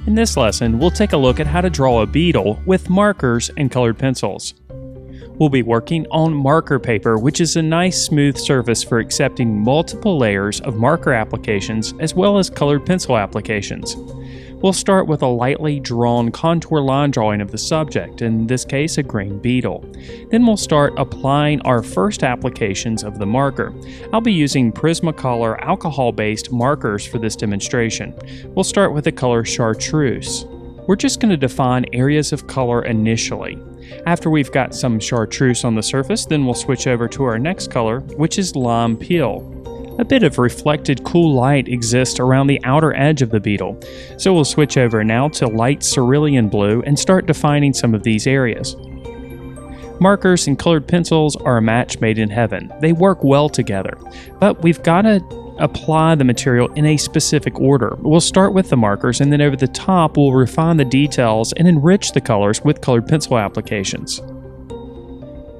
In this lesson, we'll take a look at how to draw a beetle with markers and colored pencils. We'll be working on marker paper, which is a nice smooth surface for accepting multiple layers of marker applications as well as colored pencil applications. We'll start with a lightly drawn contour line drawing of the subject, in this case a green beetle. Then we'll start applying our first applications of the marker. I'll be using Prismacolor alcohol-based markers for this demonstration. We'll start with the color chartreuse. We're just going to define areas of color initially. After we've got some chartreuse on the surface, then we'll switch over to our next color, which is lime peel. A bit of reflected cool light exists around the outer edge of the beetle, so we'll switch over now to light cerulean blue and start defining some of these areas. Markers and colored pencils are a match made in heaven. They work well together, but we've got to apply the material in a specific order. We'll start with the markers, and then over the top we'll refine the details and enrich the colors with colored pencil applications.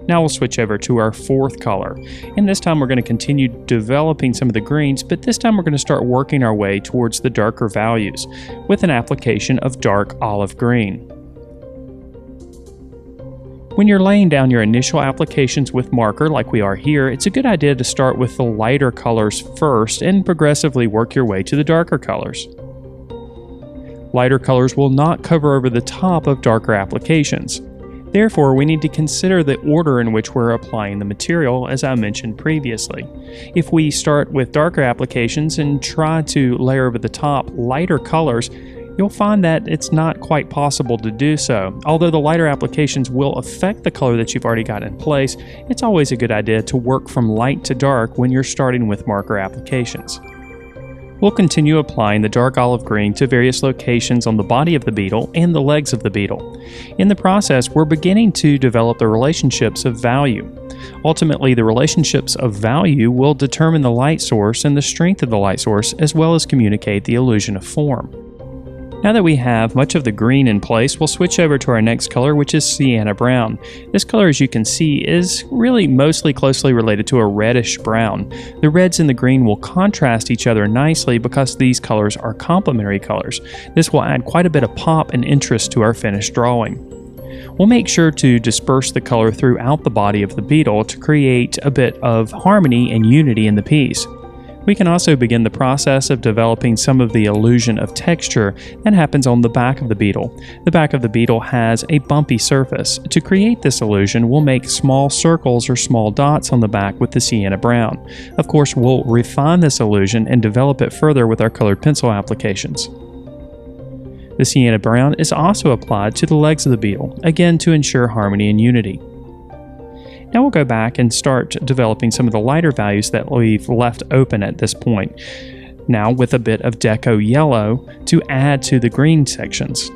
Now we'll switch over to our fourth color, and this time we're going to continue developing some of the greens, but this time we're going to start working our way towards the darker values with an application of dark olive green. When you're laying down your initial applications with marker like we are here, it's a good idea to start with the lighter colors first and progressively work your way to the darker colors. Lighter colors will not cover over the top of darker applications. Therefore, we need to consider the order in which we're applying the material, as I mentioned previously. If we start with darker applications and try to layer over the top lighter colors, you'll find that it's not quite possible to do so. Although the lighter applications will affect the color that you've already got in place, it's always a good idea to work from light to dark when you're starting with marker applications. We'll continue applying the dark olive green to various locations on the body of the beetle and the legs of the beetle. In the process, we're beginning to develop the relationships of value. Ultimately, the relationships of value will determine the light source and the strength of the light source, as well as communicate the illusion of form. Now that we have much of the green in place, we'll switch over to our next color, which is sienna brown. This color, as you can see, is really mostly closely related to a reddish brown. The reds and the green will contrast each other nicely because these colors are complementary colors. This will add quite a bit of pop and interest to our finished drawing. We'll make sure to disperse the color throughout the body of the beetle to create a bit of harmony and unity in the piece. We can also begin the process of developing some of the illusion of texture that happens on the back of the beetle. The back of the beetle has a bumpy surface. To create this illusion, we'll make small circles or small dots on the back with the sienna brown. Of course, we'll refine this illusion and develop it further with our colored pencil applications. The sienna brown is also applied to the legs of the beetle, again to ensure harmony and unity. Now we'll go back and start developing some of the lighter values that we've left open at this point. Now with a bit of deco yellow to add to the green sections.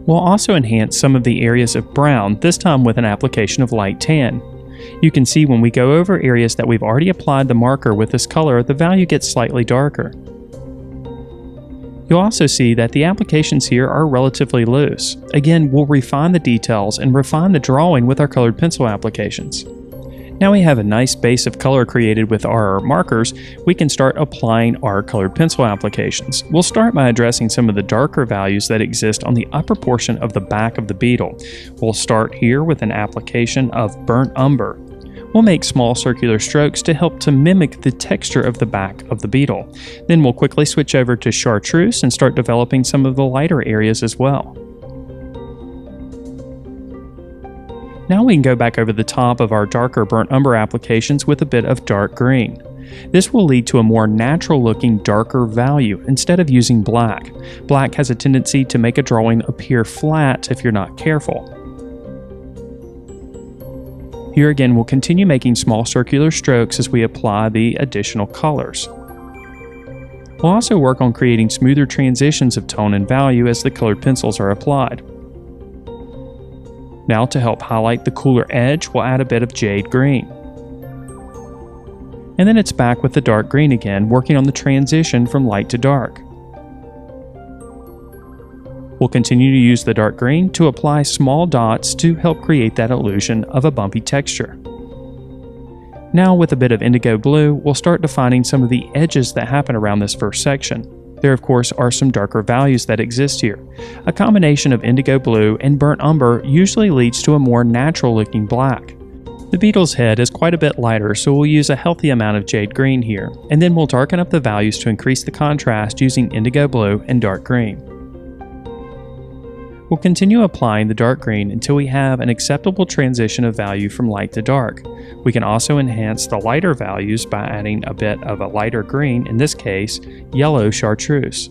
We'll also enhance some of the areas of brown, this time with an application of light tan. You can see when we go over areas that we've already applied the marker with this color, the value gets slightly darker. You'll also see that the applications here are relatively loose. Again, we'll refine the details and refine the drawing with our colored pencil applications. Now we have a nice base of color created with our markers, we can start applying our colored pencil applications. We'll start by addressing some of the darker values that exist on the upper portion of the back of the beetle. We'll start here with an application of burnt umber. We'll make small circular strokes to help to mimic the texture of the back of the beetle. Then we'll quickly switch over to chartreuse and start developing some of the lighter areas as well. Now we can go back over the top of our darker burnt umber applications with a bit of dark green. This will lead to a more natural looking darker value instead of using black. Black has a tendency to make a drawing appear flat if you're not careful. Here again, we'll continue making small circular strokes as we apply the additional colors. We'll also work on creating smoother transitions of tone and value as the colored pencils are applied. Now to help highlight the cooler edge, we'll add a bit of jade green. And then it's back with the dark green again, working on the transition from light to dark. We'll continue to use the dark green to apply small dots to help create that illusion of a bumpy texture. Now with a bit of indigo blue, we'll start defining some of the edges that happen around this first section. There of course are some darker values that exist here. A combination of indigo blue and burnt umber usually leads to a more natural looking black. The beetle's head is quite a bit lighter, so we'll use a healthy amount of jade green here, and then we'll darken up the values to increase the contrast using indigo blue and dark green. We'll continue applying the dark green until we have an acceptable transition of value from light to dark. We can also enhance the lighter values by adding a bit of a lighter green, in this case, yellow chartreuse.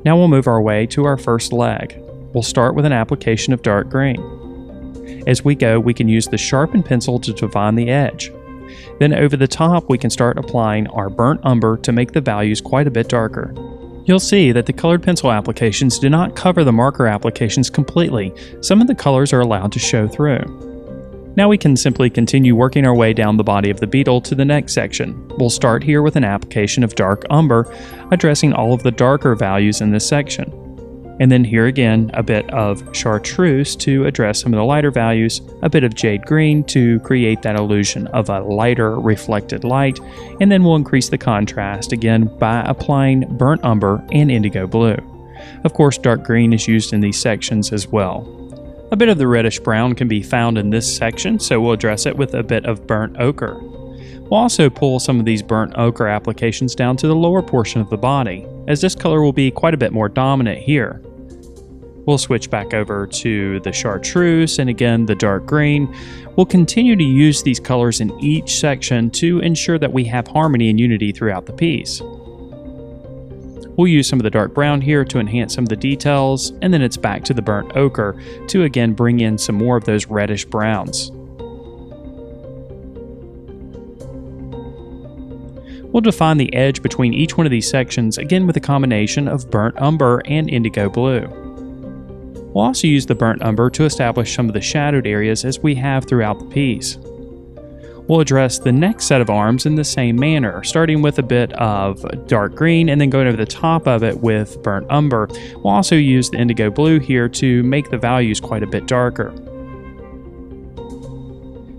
Now we'll move our way to our first leg. We'll start with an application of dark green. As we go, we can use the sharpened pencil to define the edge. Then over the top, we can start applying our burnt umber to make the values quite a bit darker. You'll see that the colored pencil applications do not cover the marker applications completely. Some of the colors are allowed to show through. Now we can simply continue working our way down the body of the beetle to the next section. We'll start here with an application of dark umber, addressing all of the darker values in this section. And then here again, a bit of chartreuse to address some of the lighter values, a bit of jade green to create that illusion of a lighter reflected light, and then we'll increase the contrast again by applying burnt umber and indigo blue. Of course, dark green is used in these sections as well. A bit of the reddish brown can be found in this section, so we'll address it with a bit of burnt ochre. We'll also pull some of these burnt ochre applications down to the lower portion of the body, as this color will be quite a bit more dominant here. We'll switch back over to the chartreuse and again the dark green. We'll continue to use these colors in each section to ensure that we have harmony and unity throughout the piece. We'll use some of the dark brown here to enhance some of the details, and then it's back to the burnt ochre to again bring in some more of those reddish browns. We'll define the edge between each one of these sections, again with a combination of burnt umber and indigo blue. We'll also use the burnt umber to establish some of the shadowed areas as we have throughout the piece. We'll address the next set of arms in the same manner, starting with a bit of dark green and then going over the top of it with burnt umber. We'll also use the indigo blue here to make the values quite a bit darker.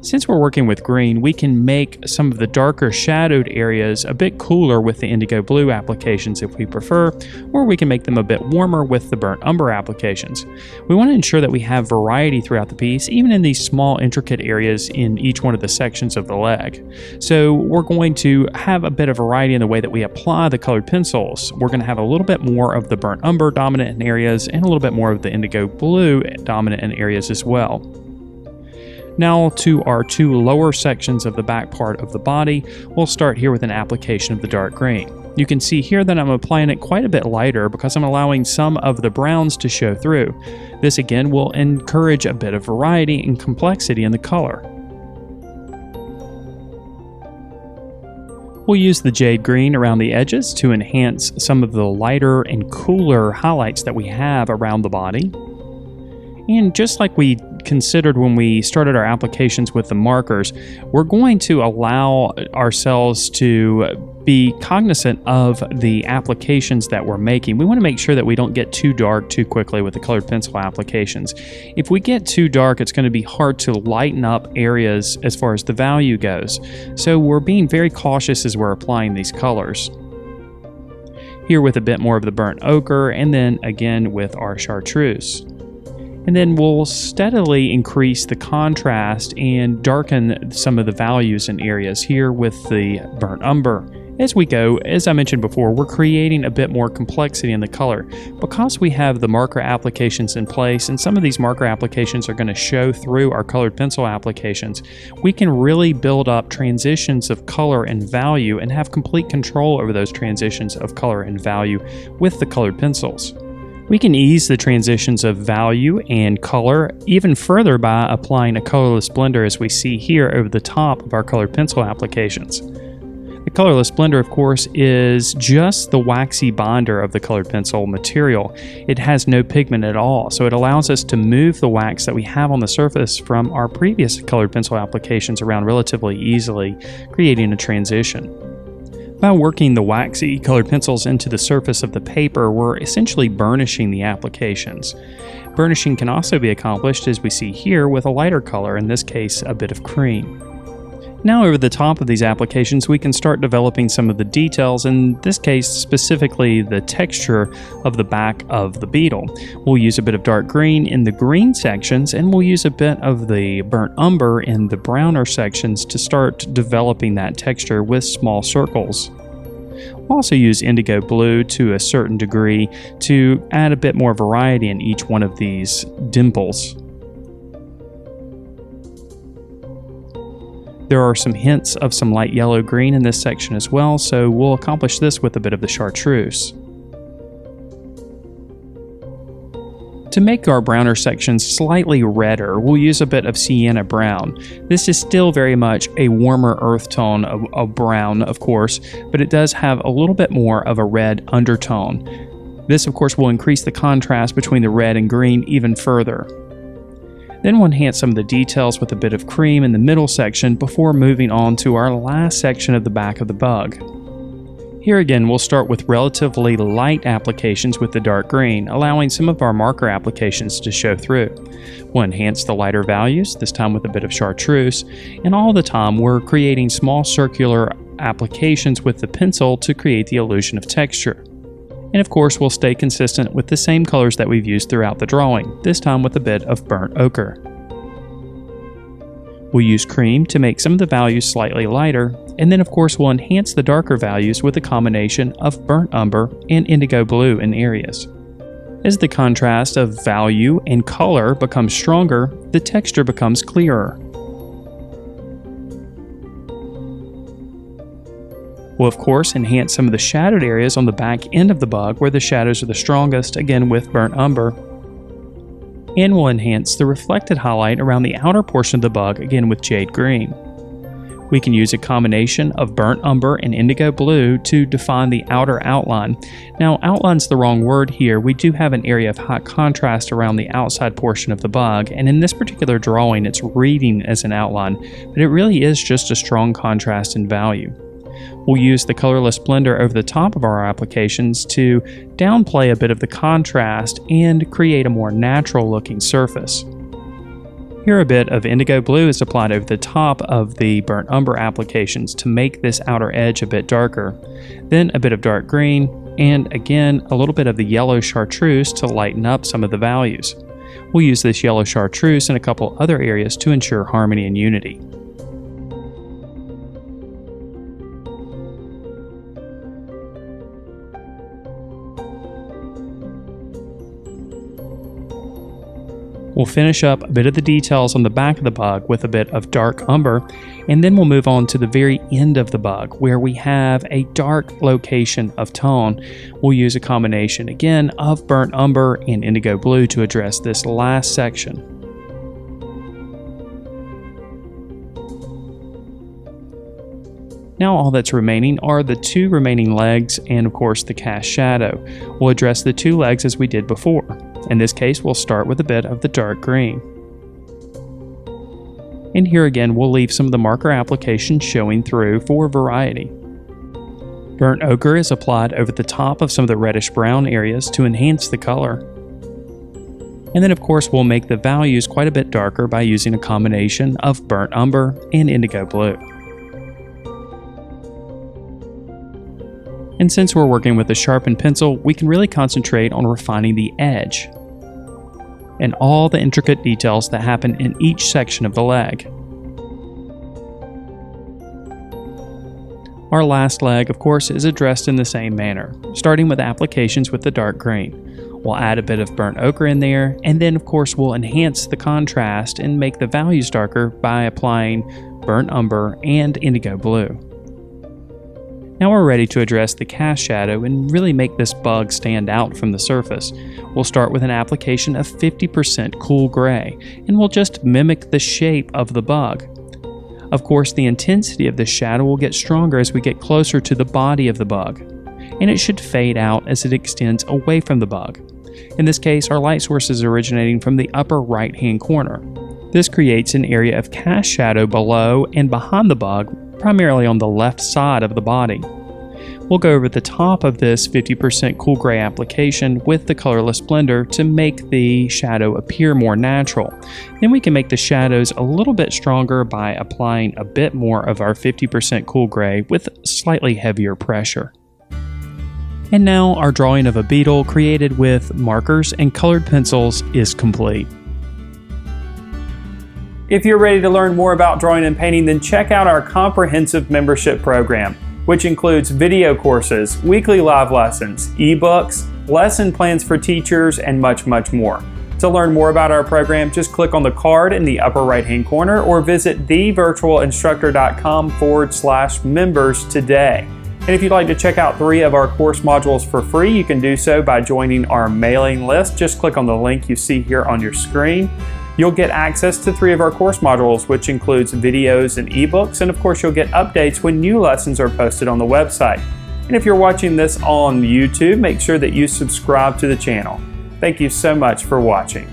Since we're working with green, we can make some of the darker shadowed areas a bit cooler with the indigo blue applications if we prefer, or we can make them a bit warmer with the burnt umber applications. We want to ensure that we have variety throughout the piece, even in these small intricate areas in each one of the sections of the leg. So we're going to have a bit of variety in the way that we apply the colored pencils. We're going to have a little bit more of the burnt umber dominant in areas and a little bit more of the indigo blue dominant in areas as well. Now to our two lower sections of the back part of the body, we'll start here with an application of the dark green. You can see here that I'm applying it quite a bit lighter because I'm allowing some of the browns to show through. This again will encourage a bit of variety and complexity in the color. We'll use the jade green around the edges to enhance some of the lighter and cooler highlights that we have around the body. And just like we considered when we started our applications with the markers, we're going to allow ourselves to be cognizant of the applications that we're making. We want to make sure that we don't get too dark too quickly with the colored pencil applications. If we get too dark, it's going to be hard to lighten up areas as far as the value goes. So we're being very cautious as we're applying these colors. Here with a bit more of the burnt ochre, and then again with our chartreuse. And then we'll steadily increase the contrast and darken some of the values in areas here with the burnt umber. As we go, as I mentioned before, we're creating a bit more complexity in the color. Because we have the marker applications in place, and some of these marker applications are going to show through our colored pencil applications, we can really build up transitions of color and value and have complete control over those transitions of color and value with the colored pencils. We can ease the transitions of value and color even further by applying a colorless blender as we see here over the top of our colored pencil applications. The colorless blender, of course, is just the waxy binder of the colored pencil material. It has no pigment at all, so it allows us to move the wax that we have on the surface from our previous colored pencil applications around relatively easily, creating a transition. By working the waxy colored pencils into the surface of the paper, we're essentially burnishing the applications. Burnishing can also be accomplished, as we see here, with a lighter color, in this case a bit of cream. Now over the top of these applications, we can start developing some of the details, in this case specifically the texture of the back of the beetle. We'll use a bit of dark green in the green sections, and we'll use a bit of the burnt umber in the browner sections to start developing that texture with small circles. We'll also use indigo blue to a certain degree to add a bit more variety in each one of these dimples. There are some hints of some light yellow-green in this section as well, so we'll accomplish this with a bit of the chartreuse. To make our browner sections slightly redder, we'll use a bit of sienna brown. This is still very much a warmer earth tone of brown, of course, but it does have a little bit more of a red undertone. This, of course, will increase the contrast between the red and green even further. Then we'll enhance some of the details with a bit of cream in the middle section before moving on to our last section of the back of the bug. Here again, we'll start with relatively light applications with the dark green, allowing some of our marker applications to show through. We'll enhance the lighter values, this time with a bit of chartreuse, and all the time we're creating small circular applications with the pencil to create the illusion of texture. And of course, we'll stay consistent with the same colors that we've used throughout the drawing, this time with a bit of burnt ochre. We'll use cream to make some of the values slightly lighter, and then of course we'll enhance the darker values with a combination of burnt umber and indigo blue in areas. As the contrast of value and color becomes stronger, the texture becomes clearer. We'll of course enhance some of the shadowed areas on the back end of the bug where the shadows are the strongest, again with burnt umber. And we'll enhance the reflected highlight around the outer portion of the bug, again with jade green. We can use a combination of burnt umber and indigo blue to define the outer outline. Now, outline's the wrong word here. We do have an area of high contrast around the outside portion of the bug, and in this particular drawing it's reading as an outline, but it really is just a strong contrast in value. We'll use the colorless blender over the top of our applications to downplay a bit of the contrast and create a more natural looking surface. Here a bit of indigo blue is applied over the top of the burnt umber applications to make this outer edge a bit darker. Then a bit of dark green, and again a little bit of the yellow chartreuse to lighten up some of the values. We'll use this yellow chartreuse in a couple other areas to ensure harmony and unity. We'll finish up a bit of the details on the back of the bug with a bit of dark umber, and then we'll move on to the very end of the bug where we have a dark location of tone. We'll use a combination again of burnt umber and indigo blue to address this last section. Now all that's remaining are the two remaining legs and of course the cast shadow. We'll address the two legs as we did before. In this case, we'll start with a bit of the dark green. And here again, we'll leave some of the marker applications showing through for variety. Burnt ochre is applied over the top of some of the reddish brown areas to enhance the color. And then of course, we'll make the values quite a bit darker by using a combination of burnt umber and indigo blue. And since we're working with a sharpened pencil, we can really concentrate on refining the edge and all the intricate details that happen in each section of the leg. Our last leg, of course, is addressed in the same manner, starting with applications with the dark green. We'll add a bit of burnt ochre in there, and then of course we'll enhance the contrast and make the values darker by applying burnt umber and indigo blue. Now we're ready to address the cast shadow and really make this bug stand out from the surface. We'll start with an application of 50% cool gray, and we'll just mimic the shape of the bug. Of course, the intensity of the shadow will get stronger as we get closer to the body of the bug, and it should fade out as it extends away from the bug. In this case, our light source is originating from the upper right-hand corner. This creates an area of cast shadow below and behind the bug, primarily on the left side of the body. We'll go over the top of this 50% cool gray application with the colorless blender to make the shadow appear more natural. Then we can make the shadows a little bit stronger by applying a bit more of our 50% cool gray with slightly heavier pressure. And now our drawing of a beetle created with markers and colored pencils is complete. If you're ready to learn more about drawing and painting, then check out our comprehensive membership program, which includes video courses, weekly live lessons, ebooks, lesson plans for teachers, and much, much more. To learn more about our program, just click on the card in the upper right-hand corner or visit thevirtualinstructor.com/members today. And if you'd like to check out 3 of our course modules for free, you can do so by joining our mailing list. Just click on the link you see here on your screen. You'll get access to 3 of our course modules, which includes videos and ebooks, and of course you'll get updates when new lessons are posted on the website. And if you're watching this on YouTube, make sure that you subscribe to the channel. Thank you so much for watching.